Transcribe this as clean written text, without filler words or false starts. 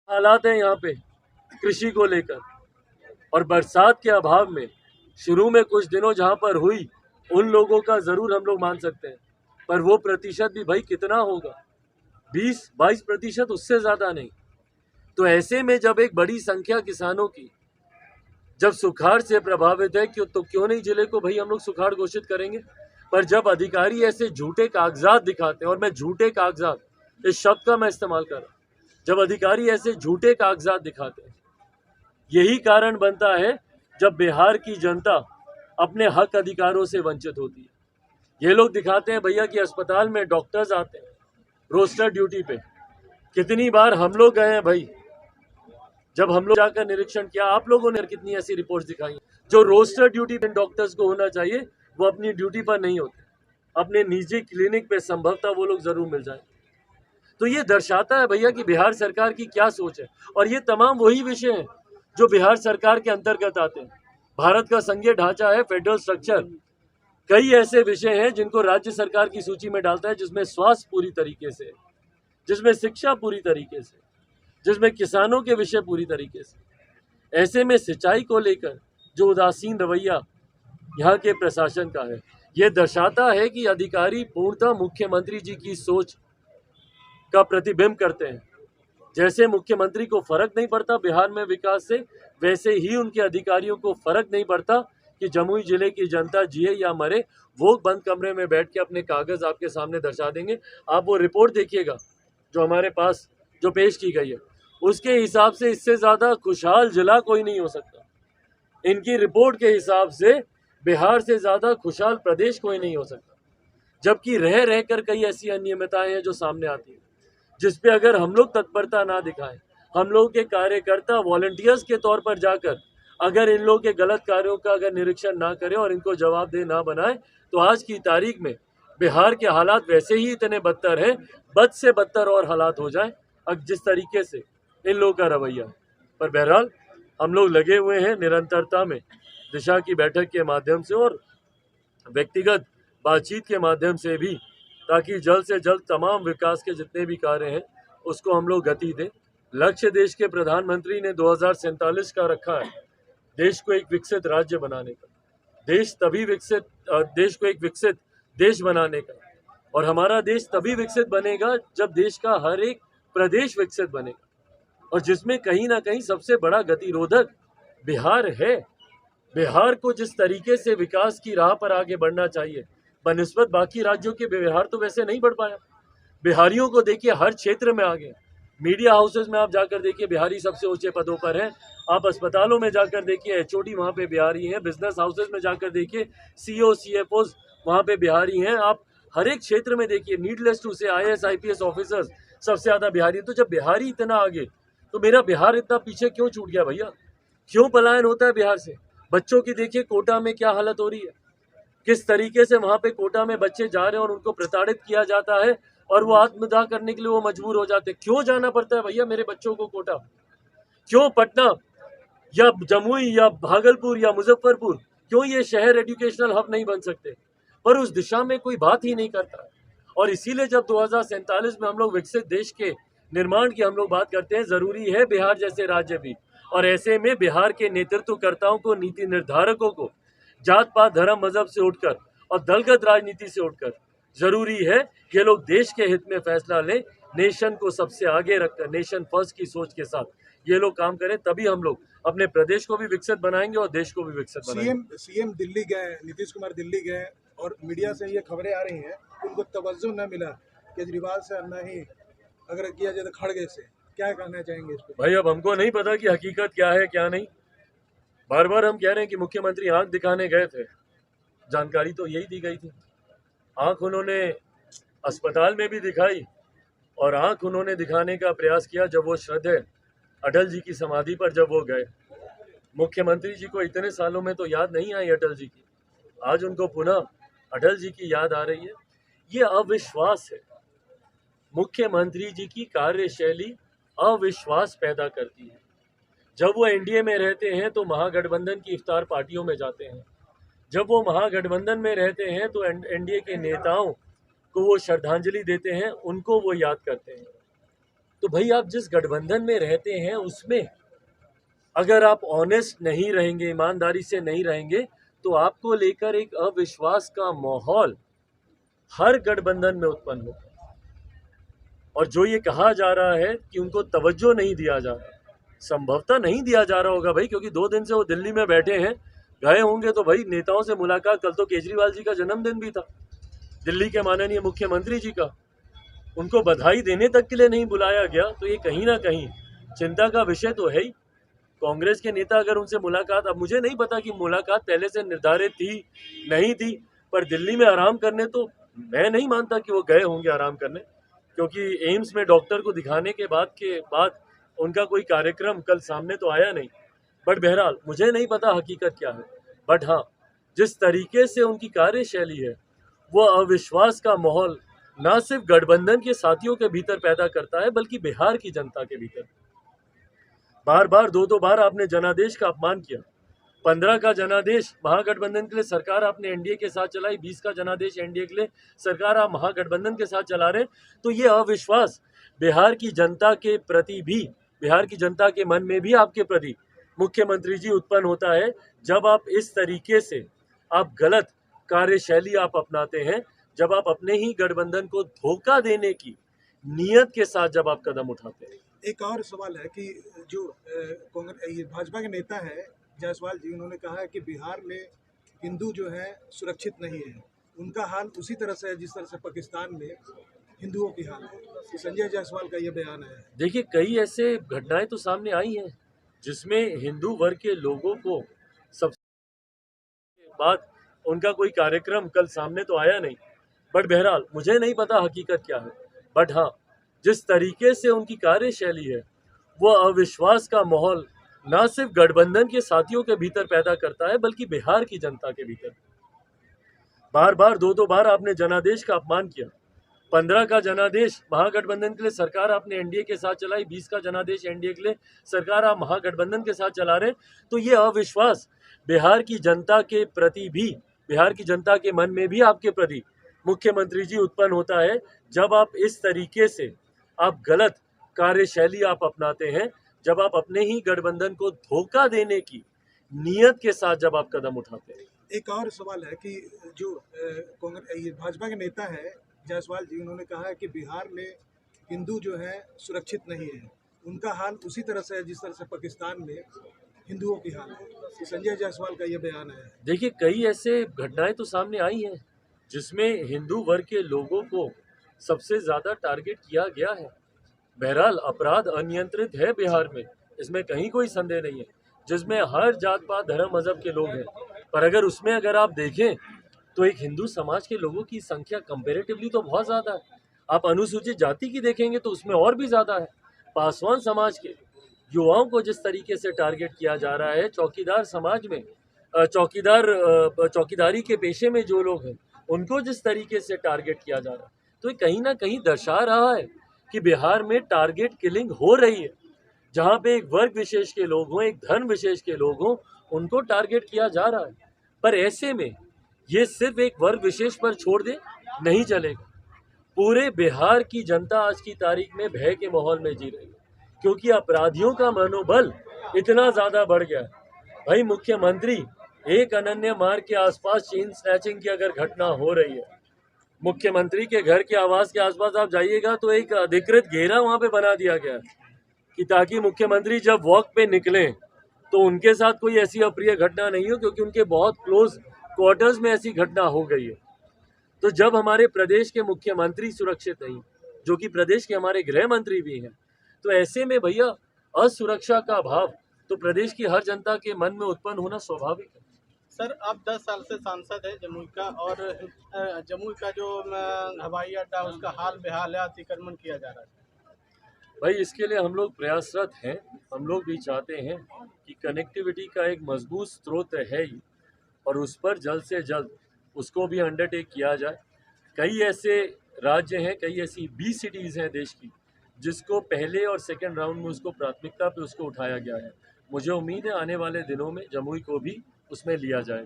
हालात हैं यहाँ पे कृषि को लेकर, और बरसात के अभाव में शुरू में कुछ दिनों जहाँ पर हुई उन लोगों का जरूर हम लोग मान सकते हैं, पर वो प्रतिशत भी भाई कितना होगा, 20-22%, उससे ज्यादा नहीं। तो ऐसे में जब एक बड़ी संख्या किसानों की जब सुखाड़ से प्रभावित है तो क्यों नहीं जिले को भाई हम लोग सुखाड़ घोषित करेंगे। पर जब अधिकारी ऐसे झूठे कागजात दिखाते हैं, और मैं झूठे कागजात इस शब्द का मैं इस्तेमाल कर रहा हूं, जब अधिकारी ऐसे झूठे कागजात दिखाते हैं, यही कारण बनता है जब बिहार की जनता अपने हक अधिकारों से वंचित होती है। ये लोग दिखाते हैं भैया कि अस्पताल में डॉक्टर्स आते हैं रोस्टर ड्यूटी पे। कितनी बार हम लोग गए हैं भाई, जब हम लोग जाकर निरीक्षण किया, आप लोगों ने कितनी ऐसी रिपोर्ट्स दिखाई जो रोस्टर ड्यूटी पे डॉक्टर्स को होना चाहिए वो अपनी ड्यूटी पर नहीं होते, अपने निजी क्लिनिक पे संभवतः वो लोग जरूर मिल जाए। तो ये दर्शाता है भैया कि बिहार सरकार की क्या सोच है। और ये तमाम वही विषय हैं जो बिहार सरकार के अंतर्गत आते हैं। भारत का संघीय ढांचा है, फेडरल स्ट्रक्चर, कई ऐसे विषय हैं जिनको राज्य सरकार की सूची में डालता है, जिसमें स्वास्थ्य पूरी तरीके से, जिसमें शिक्षा पूरी तरीके से, जिसमें किसानों के विषय पूरी तरीके से। ऐसे में सिंचाई को लेकर जो उदासीन रवैया यहाँ के प्रशासन का है, ये दर्शाता है कि अधिकारी पूर्णतः मुख्यमंत्री जी की सोच का प्रतिबिंब करते हैं। जैसे मुख्यमंत्री को फर्क नहीं पड़ता बिहार में विकास से, वैसे ही उनके अधिकारियों को फर्क नहीं पड़ता कि जमुई जिले की जनता जिए या मरे। वो बंद कमरे में बैठ के अपने कागज आपके सामने दर्शा देंगे। आप वो रिपोर्ट देखिएगा जो हमारे पास जो पेश की गई है, उसके हिसाब से इससे ज्यादा खुशहाल जिला कोई नहीं हो सकता। इनकी रिपोर्ट के हिसाब से बिहार से ज्यादा खुशहाल प्रदेश कोई नहीं हो सकता। जबकि रह रहकर कई ऐसी अनियमितताएं हैं जो सामने आती है, जिसपे अगर हम लोग तत्परता ना दिखाएं, हम लोग के कार्यकर्ता वॉलंटियर्स के तौर पर जाकर अगर इन लोगों के गलत कार्यों का अगर निरीक्षण ना करें और इनको जवाबदेह ना बनाएं, तो आज की तारीख में बिहार के हालात वैसे ही इतने बदतर हैं, बद से बदतर और हालात हो जाए अब जिस तरीके से इन लोगों का रवैया है। पर बहरहाल हम लोग लगे हुए हैं निरंतरता में दिशा की बैठक के माध्यम से और व्यक्तिगत बातचीत के माध्यम से भी, ताकि जल्द से जल्द तमाम विकास के जितने भी कार्य हैं उसको हम लोग गति दें। लक्ष्य देश के प्रधानमंत्री ने 2047 का रखा है, देश को एक विकसित राज्य बनाने का, देश को एक विकसित देश बनाने का। और हमारा देश तभी विकसित बनेगा जब देश का हर एक प्रदेश विकसित बनेगा, और जिसमें कहीं ना कहीं सबसे बड़ा गतिरोधक बिहार है। बिहार को जिस तरीके से विकास की राह पर आगे बढ़ना चाहिए, बनिस्बत बाकी राज्यों के बिहार तो वैसे नहीं बढ़ पाया। बिहारियों को देखिए हर क्षेत्र में आगे, मीडिया हाउसेज में आप जाकर देखिए बिहारी सबसे ऊंचे पदों पर हैं। आप अस्पतालों में जाकर देखिए एचओडी वहाँ पे बिहारी हैं। बिजनेस हाउसेज में जाकर देखिए सीओ सीएफओ वहाँ पे बिहारी हैं। आप हर एक क्षेत्र में देखिए, नीडलेस टू से आईएएस आईपीएस ऑफिसर्स सबसे ज्यादा बिहारी। तो जब बिहारी इतना आगे, तो मेरा बिहार इतना पीछे क्यों छूट गया भैया? क्यों पलायन होता है बिहार से? बच्चों की देखिए कोटा में क्या हालत हो रही है, किस तरीके से वहां पे कोटा में बच्चे जा रहे हैं और उनको प्रताड़ित किया जाता है, और वो आत्मदाह करने के लिए वो मजबूर हो जाते हैं। क्यों जाना पड़ता है भैया मेरे बच्चों को कोटा? क्यों पटना या जमुई या भागलपुर या मुजफ्फरपुर, क्यों ये शहर एजुकेशनल हब नहीं बन सकते? पर उस दिशा में कोई बात ही नहीं करता। और इसीलिए जब 2047 में हम लोग विकसित देश के निर्माण की हम लोग बात करते हैं, जरूरी है बिहार जैसे राज्य भी। और ऐसे में बिहार के नेतृत्वकर्ताओं को, नीति निर्धारकों को जात पात धर्म मजहब से उठकर और दलगत राजनीति से उठकर जरूरी है कि लोग देश के हित में फैसला लें, नेशन को सबसे आगे रखकर, नेशन फर्स्ट की सोच के साथ ये लोग काम करें, तभी हम लोग अपने प्रदेश को भी विकसित बनाएंगे और देश को भी विकसित बनाएंगे। सीएम दिल्ली गए, नीतीश कुमार दिल्ली गए, और मीडिया से ये खबरें आ रही हैं उनको तवज्जो न मिला केजरीवाल से, न ही अगर किया जाए तो खड़गे से। क्या कहना चाहेंगे इस पर? भाई अब हमको नहीं पता कि हकीकत क्या है क्या नहीं। बार बार हम कह रहे हैं कि मुख्यमंत्री आंख दिखाने गए थे, जानकारी तो यही दी गई थी। आंख उन्होंने अस्पताल में भी दिखाई, और आंख उन्होंने दिखाने का प्रयास किया जब वो श्रद्धेय अटल जी की समाधि पर जब वो गए। मुख्यमंत्री जी को इतने सालों में तो याद नहीं आई अटल जी की, आज उनको पुनः अटल जी की याद आ रही है। ये अविश्वास है। मुख्यमंत्री जी की कार्यशैली अविश्वास पैदा करती है। जब वो एनडीए में रहते हैं तो महागठबंधन की इफ्तार पार्टियों में जाते हैं, जब वो महागठबंधन में रहते हैं तो एनडीए के नेताओं को वो श्रद्धांजलि देते हैं, उनको वो याद करते हैं। तो भाई आप जिस गठबंधन में रहते हैं उसमें अगर आप ऑनेस्ट नहीं रहेंगे, ईमानदारी से नहीं रहेंगे, तो आपको लेकर एक अविश्वास का माहौल हर गठबंधन में उत्पन्न होगा। और जो ये कहा जा रहा है कि उनको तवज्जो नहीं दिया जा रहा, संभवतः नहीं दिया जा रहा होगा भाई, क्योंकि 2 दिन से वो दिल्ली में बैठे हैं। गए होंगे तो भाई नेताओं से मुलाकात, कल तो केजरीवाल जी का जन्मदिन भी था, दिल्ली के माननीय मुख्यमंत्री जी का, उनको बधाई देने तक के लिए नहीं बुलाया गया। तो ये कहीं ना कहीं चिंता का विषय तो है ही। कांग्रेस के नेता अगर उनसे मुलाकात, अब मुझे नहीं पता कि मुलाकात पहले से निर्धारित थी नहीं थी, पर दिल्ली में आराम करने तो मैं नहीं मानता कि वो गए होंगे आराम करने, क्योंकि एम्स में डॉक्टर को दिखाने के बाद उनका कोई कार्यक्रम कल सामने तो आया नहीं। बट बहरहाल मुझे नहीं पता हकीकत क्या है, बट हाँ, जिस तरीके से उनकी कार्यशैली है वो अविश्वास का माहौल ना सिर्फ गठबंधन के साथियों के भीतर पैदा करता है, बल्कि बिहार की जनता के भीतर। बार बार 2-2 बार आपने जनादेश का अपमान किया। 15 का जनादेश महागठबंधन के लिए सरकार आपने एनडीए के साथ चलाई, 20 का जनादेश एनडीए के लिए सरकार आप महागठबंधन के साथ चला रहे। तो ये अविश्वास बिहार की जनता के प्रति भी, बिहार की जनता के मन में भी आपके प्रति मुख्यमंत्री जी उत्पन्न होता है, जब आप इस तरीके से आप गलत कार्यशैली आप अपनाते हैं, जब आप अपने ही गठबंधन को धोखा देने की नीयत के साथ जब आप कदम उठाते हैं। एक और सवाल है कि जो कांग्रेस भाजपा के नेता है जायसवाल जी, उन्होंने कहा है कि बिहार में हिंदू जो है सुरक्षित नहीं है, उनका हाल उसी तरह से है जिस तरह से पाकिस्तान में हिंदुओं की हाल है। कि संजय जायसवाल का ये बयान है। देखिए, कई ऐसे घटनाएं तो सामने आई हैं जिसमें हिंदू वर्ग के लोगों को सबसे बाद उनका कोई कार्यक्रम कल सामने तो आया नहीं। बट बहरहाल मुझे नहीं पता हकीकत क्या है, बट हाँ, जिस तरीके से उनकी कार्यशैली है वो अविश्वास का माहौल ना सिर्फ गठबंधन के साथियों के भीतर पैदा करता है, बल्कि बिहार की जनता के भीतर। बार बार 2-2 बार आपने जनादेश का अपमान किया। 15 का जनादेश महागठबंधन के लिए सरकार आपने एनडीए के साथ चलाई, 20 का जनादेश एनडीए के लिए सरकार आप महागठबंधन के साथ चला रहे। तो ये अविश्वास बिहार की जनता के प्रति भी, बिहार की जनता के मन में भी आपके प्रति मुख्यमंत्री जी उत्पन्न होता है, जब आप इस तरीके से आप गलत कार्यशैली आप अपनाते हैं, जब आप अपने ही गठबंधन को धोखा देने की नीयत के साथ जब आप कदम उठाते हैं। एक और सवाल है कि जो कांग्रेस भाजपा के नेता है जायसवाल जी, उन्होंने कहा है कि बिहार में हिंदू जो है सुरक्षित नहीं है, उनका हाल उसी तरह से है जिस तरह से पाकिस्तान में हिंदुओं की हाल है। कि संजय जायसवाल का ये बयान है। देखिए, कई ऐसे घटनाएं तो सामने आई हैं जिसमें हिंदू वर्ग के लोगों को सबसे ज़्यादा टारगेट किया गया है। बहरहाल अपराध अनियंत्रित है बिहार में, इसमें कहीं कोई संदेह नहीं है, जिसमें हर जात पात धर्म मजहब के लोग हैं। पर अगर आप देखें तो एक हिंदू समाज के लोगों की संख्या कंपेरेटिवली तो बहुत ज़्यादा है। आप अनुसूचित जाति की देखेंगे तो उसमें और भी ज़्यादा है। पासवान समाज के युवाओं को जिस तरीके से टारगेट किया जा रहा है, चौकीदार समाज में चौकीदारी के पेशे में जो लोग हैं उनको जिस तरीके से टारगेट किया जा रहा है, तो ये कहीं ना कहीं दर्शा रहा है कि बिहार में टारगेट किलिंग हो रही है। जहाँ पे एक वर्ग विशेष के लोग हों, एक धर्म विशेष के लोग हों, उनको टारगेट किया जा रहा है। पर ऐसे में ये सिर्फ एक वर्ग विशेष पर छोड़ दे नहीं चलेगा। पूरे बिहार की जनता आज की तारीख में भय के माहौल में जी रही है, क्योंकि अपराधियों का मनोबल इतना ज़्यादा बढ़ गया है। भाई मुख्यमंत्री, एक अनन्य मार्ग के आसपास चेन स्नैचिंग की अगर घटना हो रही है, मुख्यमंत्री के घर के आवास के आसपास आप जाइएगा तो एक अधिकृत घेरा वहाँ पे बना दिया गया है कि ताकि मुख्यमंत्री जब वॉक पे निकलें तो उनके साथ कोई ऐसी अप्रिय घटना नहीं हो, क्योंकि उनके बहुत क्लोज क्वार्टर्स में ऐसी घटना हो गई है। तो जब हमारे प्रदेश के मुख्यमंत्री सुरक्षित नहीं, जो कि प्रदेश के हमारे गृह मंत्री भी हैं, तो ऐसे में भैया असुरक्षा का भाव तो प्रदेश की हर जनता के मन में उत्पन्न होना स्वाभाविक है। सर, आप 10 साल से सांसद हैं जमुई का, और जमुई का जो हवाई अड्डा उसका हाल बेहाल है, अतिक्रमण किया जा रहा है। भाई इसके लिए हम लोग प्रयासरत हैं। हम लोग भी चाहते हैं कि कनेक्टिविटी का एक मजबूत स्रोत है ही, और उस पर जल्द से जल्द उसको भी अंडरटेक किया जाए। कई ऐसे राज्य हैं, कई ऐसी 20 सिटीज़ हैं देश की, जिसको पहले और सेकंड राउंड में उसको प्राथमिकता पे उसको उठाया गया है। मुझे उम्मीद है आने वाले दिनों में जमुई को भी उसमें लिया जाए।